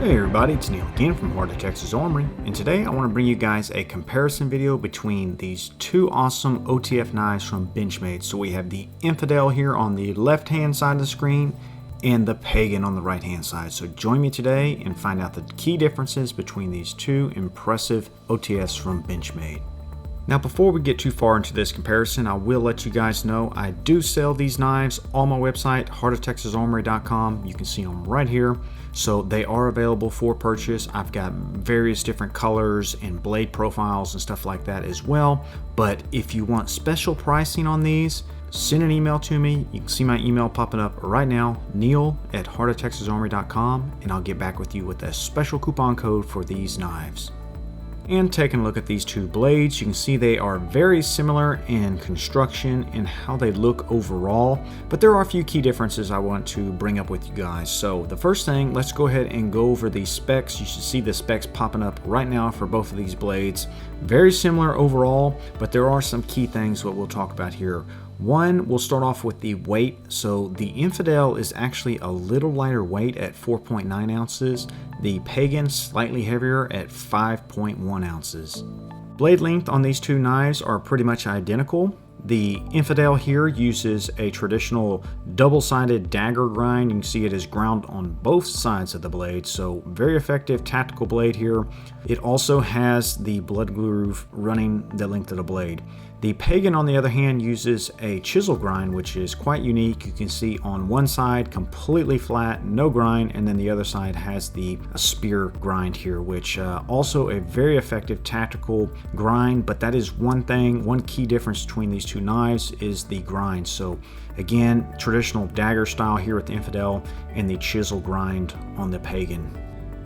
Hey everybody, it's Neil again from Heart of Texas Armory, and today I want to bring you guys a comparison video between these two awesome OTF knives from Benchmade. So we have the Infidel here on the left hand side of the screen and the Pagan on the right hand side. So join me today and find out the key differences between these two impressive OTFs from Benchmade. Now before we get too far into this comparison, I will let you guys know I do sell these knives on my website, heartoftexasarmory.com. You can see them right here. So they are available for purchase. I've got various different colors and blade profiles and stuff like that as well. But if you want special pricing on these, send an email to me. You can see my email popping up right now, neil@heartoftexasarmory.com, and I'll get back with you with a special coupon code for these knives. And taking a look at these two blades, you can see they are very similar in construction and how they look overall, but there are a few key differences I want to bring up with you guys. So the first thing, let's go ahead and go over the specs. You should see the specs popping up right now for both of these blades. Very similar overall, but there are some key things that we'll talk about here. One, we'll start off with the weight. So the Infidel is actually a little lighter weight at 4.9 ounces. The Pagan slightly heavier at 5.1 ounces. Blade length on these two knives are pretty much identical. The Infidel here uses a traditional double-sided dagger grind. You can see it is ground on both sides of the blade, so very effective tactical blade here. It also has the blood groove running the length of the blade. The Pagan, on the other hand, uses a chisel grind, which is quite unique. You can see on one side completely flat, no grind, and then the other side has the spear grind here, which also a very effective tactical grind. But that is one thing, one key difference between these two knives is the grind. So again, traditional dagger style here with the Infidel and the chisel grind on the Pagan.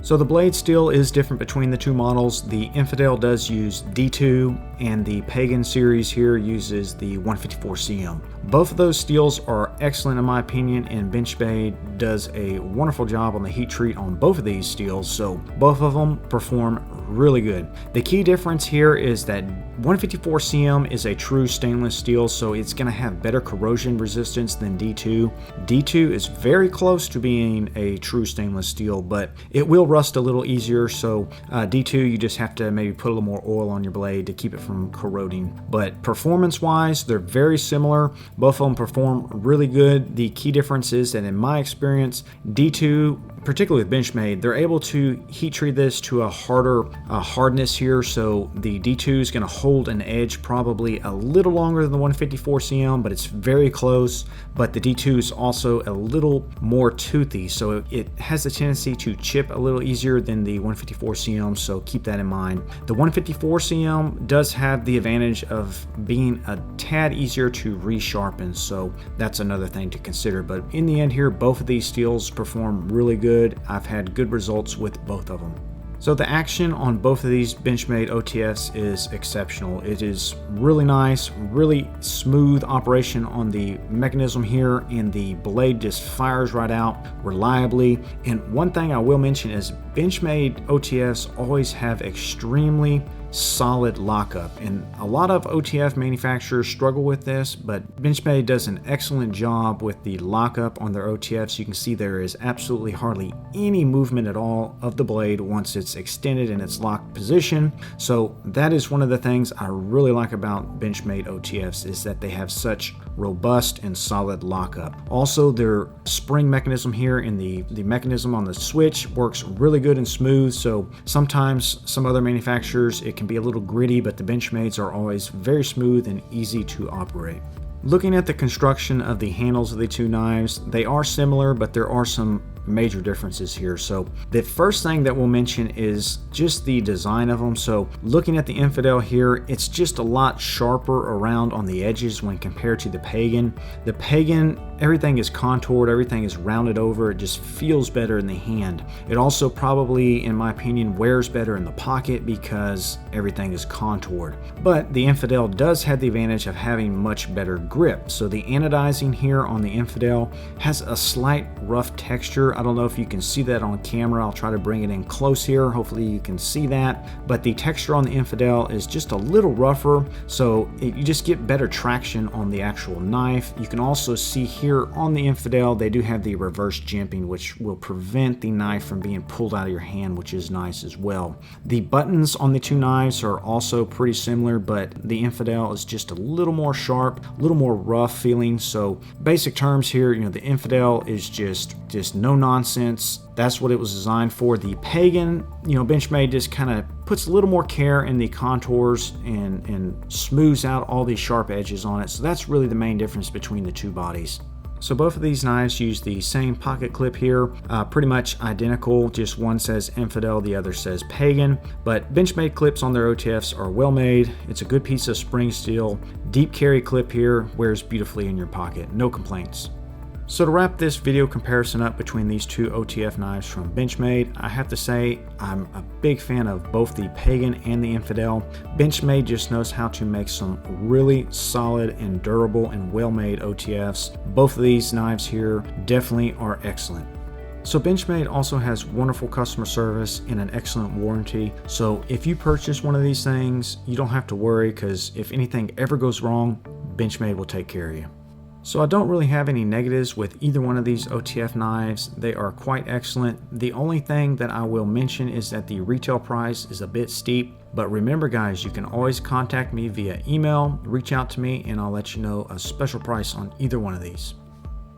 So the blade steel is different between the two models. The Infidel does use D2 and the Pagan series here uses the 154 CM. Both of those steels are excellent in my opinion, and Benchmade does a wonderful job on the heat treat on both of these steels, so both of them perform really good. The key difference here is that 154 CM is a true stainless steel, so it's going to have better corrosion resistance than D2. D2 is very close to being a true stainless steel, but it will rust a little easier, so D2 you just have to maybe put a little more oil on your blade to keep it from corroding. But performance wise, they're very similar. Both of them perform really good. The key difference is that in my experience, D2, particularly with Benchmade, they're able to heat treat this to a harder hardness here, so the D2 is going to hold an edge probably a little longer than the 154 CM, but it's very close. But the D2 is also a little more toothy, so it has a tendency to chip a little easier than the 154 CM, so keep that in mind. The 154 CM does have the advantage of being a tad easier to resharpen, so that's another thing to consider. But in the end here, both of these steels perform really good. I've had good results with both of them. So the action on both of these Benchmade OTFs is exceptional. It is really nice, really smooth operation on the mechanism here, and the blade just fires right out reliably. And one thing I will mention is Benchmade OTFs always have extremely solid lockup, and a lot of OTF manufacturers struggle with this, but Benchmade does an excellent job with the lockup on their OTFs. You can see there is absolutely hardly any movement at all of the blade once it's extended in its locked position. So that is one of the things I really like about Benchmade OTFs, is that they have such robust and solid lockup. Also, their spring mechanism here in the mechanism on the switch works really good and smooth. So sometimes some other manufacturers, it can be a little gritty, but the Benchmades are always very smooth and easy to operate. Looking at the construction of the handles of the two knives, they are similar, but there are some major differences here. So the first thing that we'll mention is just the design of them. So looking at the Infidel here, it's just a lot sharper around on the edges when compared to the Pagan. The Pagan, everything is contoured, everything is rounded over. It just feels better in the hand. It also probably, in my opinion, wears better in the pocket because everything is contoured. But the Infidel does have the advantage of having much better grip. So the anodizing here on the Infidel has a slight rough texture. I don't know if you can see that on camera. I'll try to bring it in close here. Hopefully you can see that. But the texture on the Infidel is just a little rougher, so you just get better traction on the actual knife. You can also see here on the Infidel, they do have the reverse jimping, which will prevent the knife from being pulled out of your hand, which is nice as well. The buttons on the two knives are also pretty similar, but the Infidel is just a little more sharp, a little more rough feeling. So basic terms here, the Infidel is just no nonsense. That's what it was designed for. The Pagan, Benchmade just kind of puts a little more care in the contours and smooths out all these sharp edges on it. So that's really the main difference between the two bodies. So both of these knives use the same pocket clip here, pretty much identical, just one says Infidel, the other says Pagan, but Benchmade clips on their OTFs are well made. It's a good piece of spring steel, deep carry clip here, wears beautifully in your pocket, no complaints. So to wrap this video comparison up between these two OTF knives from Benchmade, I have to say I'm a big fan of both the Pagan and the Infidel. Benchmade just knows how to make some really solid and durable and well-made OTFs. Both of these knives here definitely are excellent. So Benchmade also has wonderful customer service and an excellent warranty. So if you purchase one of these things, you don't have to worry, because if anything ever goes wrong, Benchmade will take care of you. So I don't really have any negatives with either one of these OTF knives. They are quite excellent. The only thing that I will mention is that the retail price is a bit steep. But remember guys, you can always contact me via email, reach out to me, and I'll let you know a special price on either one of these.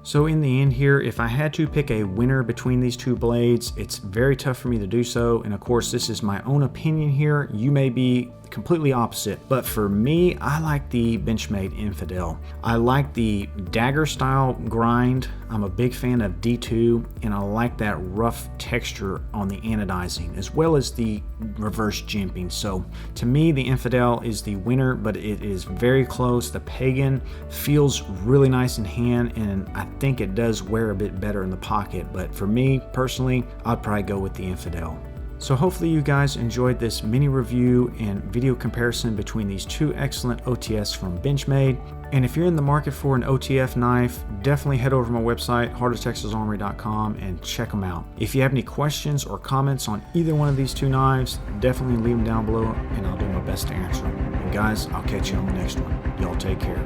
So in the end here, if I had to pick a winner between these two blades, it's very tough for me to do so. And of course, this is my own opinion here. You may be completely opposite, but for me, I like the Benchmade Infidel. I like the dagger style grind. I'm a big fan of D2, and I like that rough texture on the anodizing, as well as the reverse jimping. So to me, the Infidel is the winner, but it is very close. The Pagan feels really nice in hand, and I think it does wear a bit better in the pocket, but for me personally, I'd probably go with the Infidel. So hopefully you guys enjoyed this mini review and video comparison between these two excellent OTFs from Benchmade. And if you're in the market for an OTF knife, definitely head over to my website, heartoftexasarmory.com, and check them out. If you have any questions or comments on either one of these two knives, definitely leave them down below and I'll do my best to answer them. And guys, I'll catch you on the next one. Y'all take care.